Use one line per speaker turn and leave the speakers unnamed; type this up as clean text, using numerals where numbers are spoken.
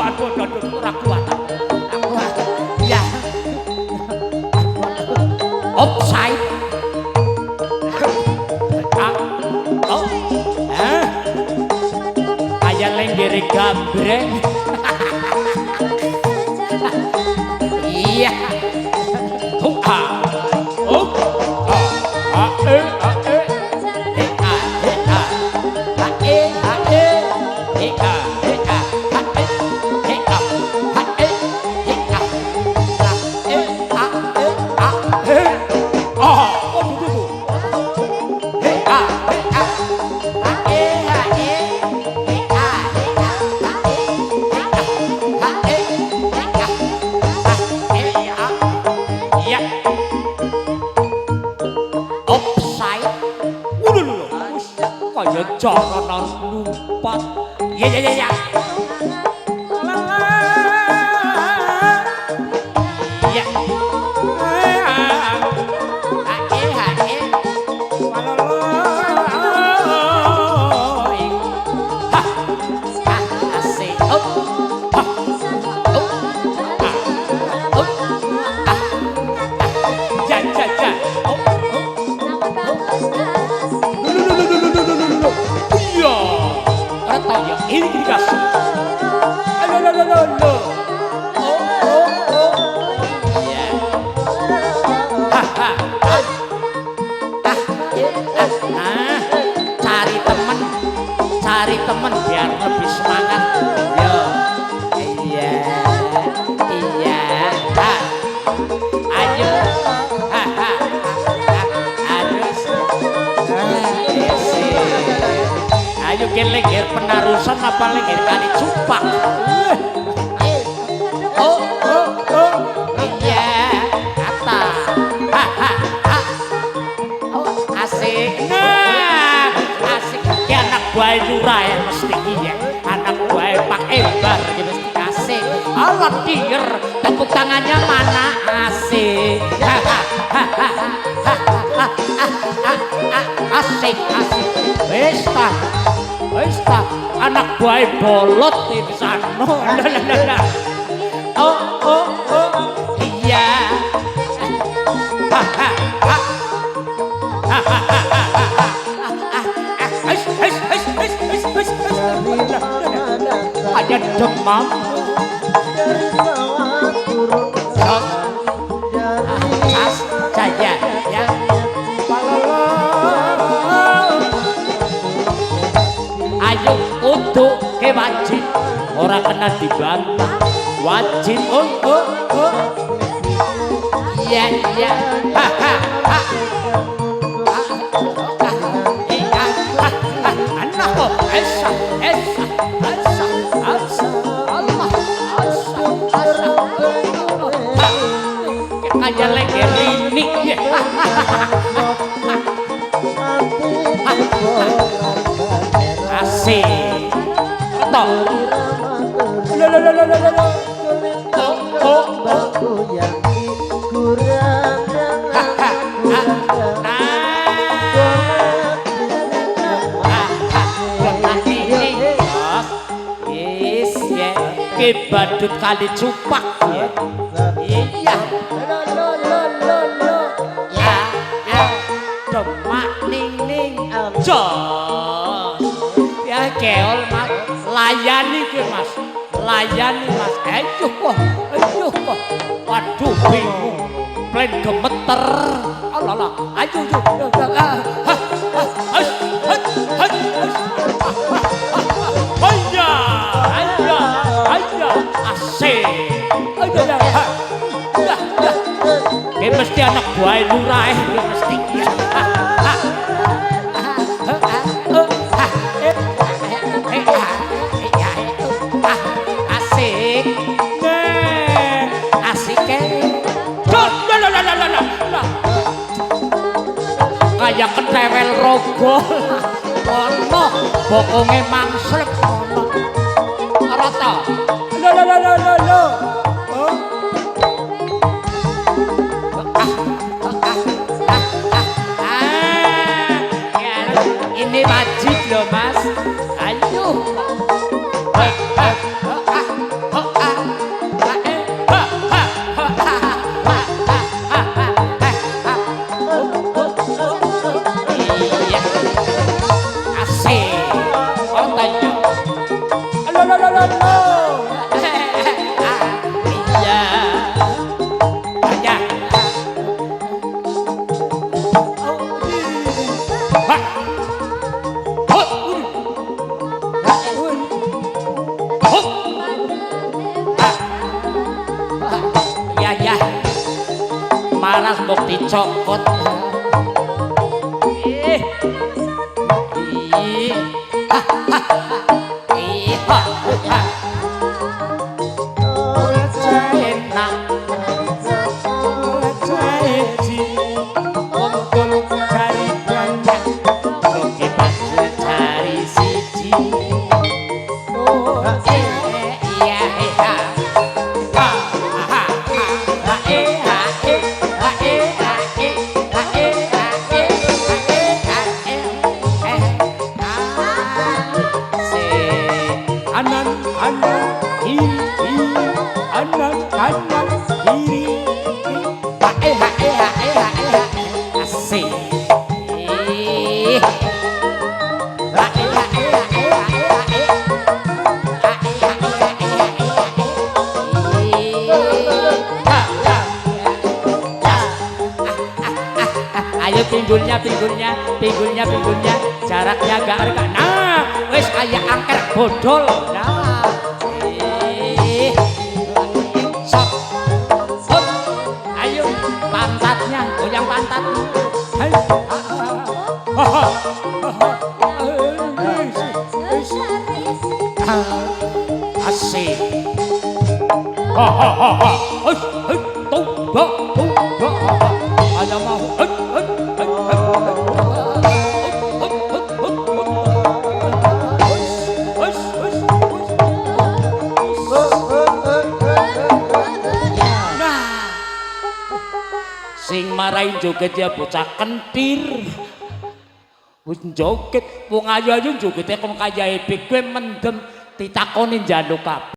aduh ora kuat. Ya. Offside. Kayak lenggere gambreng. Iya. Jangan lupa. Ya. Iya. Asik. Ini dikasih. Lo. Iya. Cari temen biar lebih semangat. Yo. Iya. Ayo. Harus. Ayo gelengger penarusan apa lengger kali cupak. Iya, kata. Asik. Nah, asik. Ki anak buah lurah ya mesti iya. Anak buah Pak Embar ya mesti asik. Allah denger tepuk tangannya mana asik. Asik. Wis ta anak buah bolot di sana. Oh. Iya. Ada demam. Saja ya. Ayo untuk ke wajib orang kena dibantah wajib iya anak kok esa Allah kayak leger ini asik toh ke badut kali cupak ya. Iya ya demak ning jos ya keol mas layani mas ayo kok waduh bingung plan gemeter Allah ayo asik ini mesti anak buah lurah ini mesti kayak ketewel rogo ono bokonge mangslep ono ora ta lo ini wajib loh mas ayo Iya. Aja. Ya ya. Maras mbok dicokot. Ih. Ih. Ih. Kanan kanan kiri kiri kanan kanan kiri asik ayo pinggulnya pinggulnya pinggulnya pinggulnya jaraknya gak arka nah wes kayak angker bodol nah sok sok ayo pantatnya goyang pantatnya asik ada mau sing marahin joget ya bocah kentir wis joget wong ayu-ayu jogete kok kaya ebek kowe mendem ditakoni njaluk kabeh